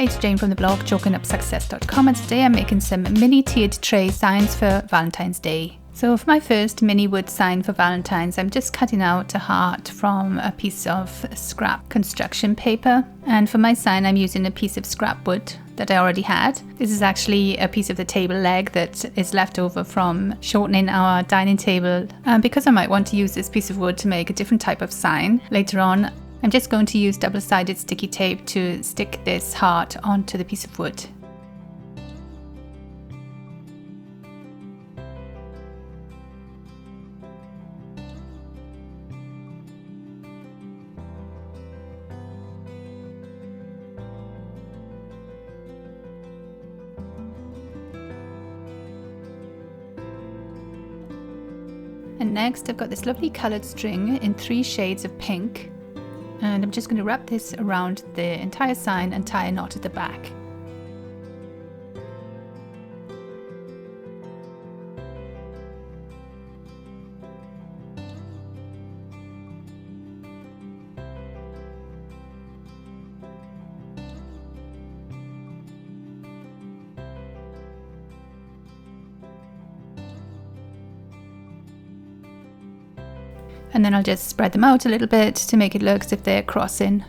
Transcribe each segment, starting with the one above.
Hey, it's Jayne from the blog chalkingupsuccess.com, and today I'm making some mini tiered tray signs for Valentine's Day. So for my first mini wood sign for Valentine's, I'm just cutting out a heart from a piece of scrap construction paper. And for my sign, I'm using a piece of scrap wood that I already had. This is actually a piece of the table leg that is left over from shortening our dining table. Because I might want to use this piece of wood to make a different type of sign later on, I'm just going to use double-sided sticky tape to stick this heart onto the piece of wood. And next I've got this lovely coloured string in 3 shades of pink. And I'm just going to wrap this around the entire sign and tie a knot at the back. And then I'll just spread them out a little bit to make it look as if they're crossing.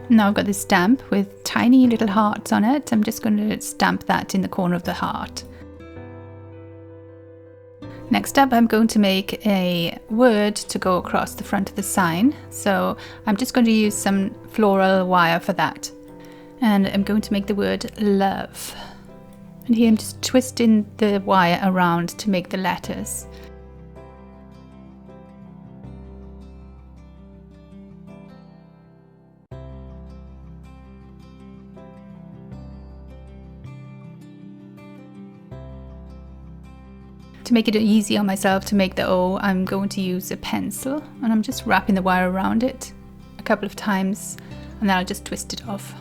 Now I've got this stamp with tiny little hearts on it. I'm just going to stamp that in the corner of the heart. Next up, I'm going to make a word to go across the front of the sign. So I'm just going to use some floral wire for that. And I'm going to make the word love. And here I'm just twisting the wire around to make the letters. To make it easy on myself to make the O, I'm going to use a pencil, and I'm just wrapping the wire around it a couple of times, and then I'll just twist it off.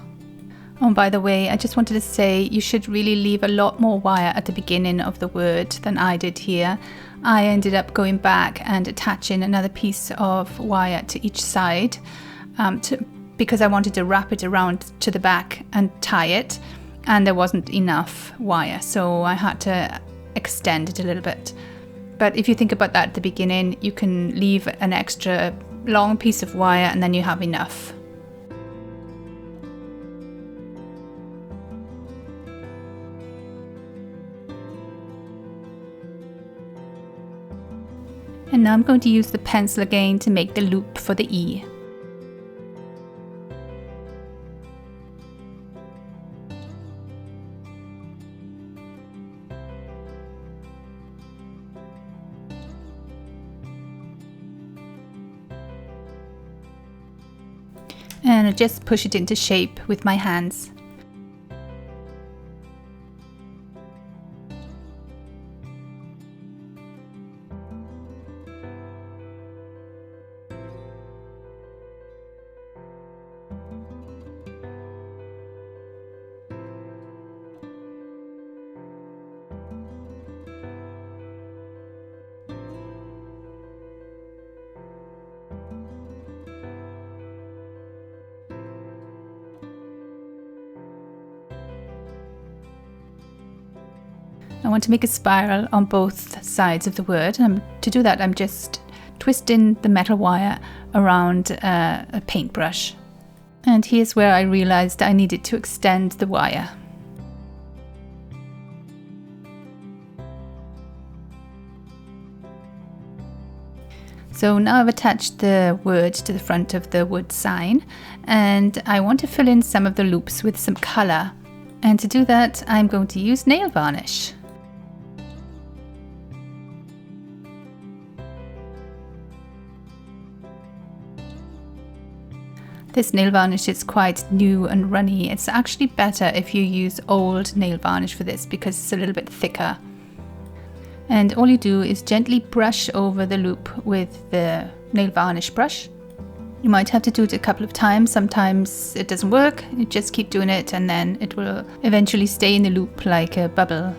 Oh, and by the way, I just wanted to say you should really leave a lot more wire at the beginning of the word than I did here. I ended up going back and attaching another piece of wire to each side because I wanted to wrap it around to the back and tie it, and there wasn't enough wire, so I had to extend it a little bit. But if you think about that at the beginning, you can leave an extra long piece of wire and then you have enough. And now I'm going to use the pencil again to make the loop for the E. And I just push it into shape with my hands. I want to make a spiral on both sides of the word. To do that, I'm just twisting the metal wire around a paintbrush. And here's where I realized I needed to extend the wire. So now I've attached the word to the front of the wood sign, and I want to fill in some of the loops with some color. And to do that, I'm going to use nail varnish. This nail varnish is quite new and runny. It's actually better if you use old nail varnish for this because it's a little bit thicker. And all you do is gently brush over the loop with the nail varnish brush. You might have to do it a couple of times. Sometimes it doesn't work. You just keep doing it and then it will eventually stay in the loop like a bubble.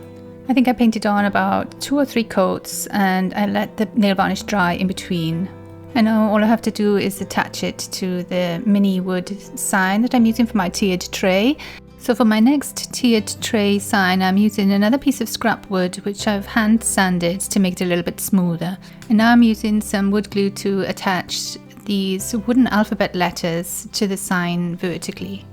I think I painted on about 2 or 3 coats and I let the nail varnish dry in between. And now all I have to do is attach it to the mini wood sign that I'm using for my tiered tray. So for my next tiered tray sign, I'm using another piece of scrap wood which I've hand sanded to make it a little bit smoother. And now I'm using some wood glue to attach these wooden alphabet letters to the sign vertically.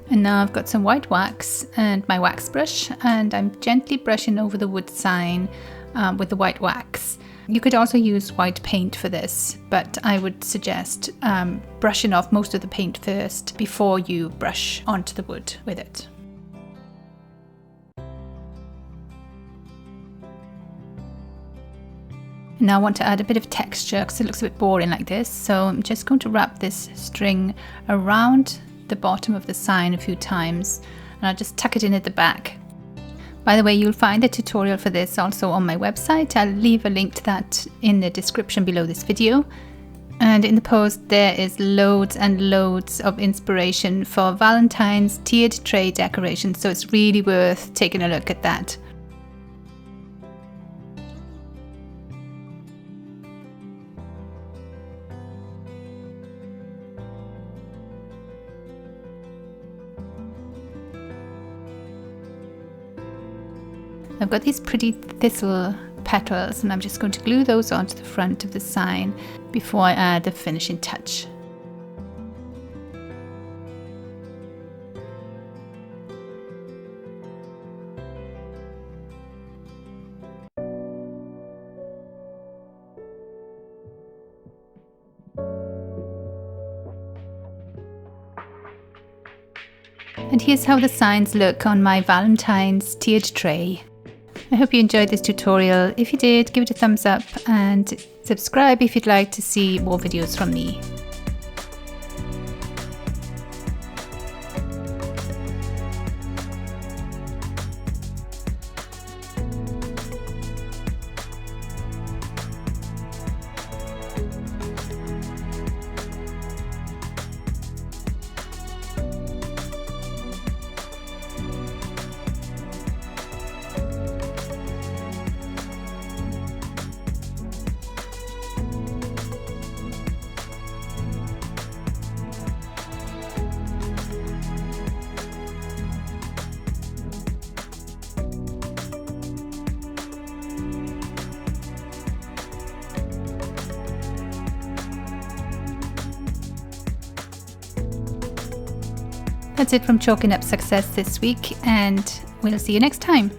And now I've got some white wax and my wax brush, and I'm gently brushing over the wood sign with the white wax. You could also use white paint for this, but I would suggest brushing off most of the paint first before you brush onto the wood with it. Now I want to add a bit of texture because it looks a bit boring like this, so I'm just going to wrap this string around the bottom of the sign a few times, and I'll just tuck it in at the back. By the way, you'll find the tutorial for this also on my website. I'll leave a link to that in the description below this video. And in the post there is loads and loads of inspiration for Valentine's tiered tray decoration, so it's really worth taking a look at that. I've got these pretty thistle petals and I'm just going to glue those onto the front of the sign before I add the finishing touch. And here's how the signs look on my Valentine's tiered tray. I hope you enjoyed this tutorial. If you did, give it a thumbs up and subscribe if you'd like to see more videos from me. That's it from Chalking Up Success this week, and we'll see you next time.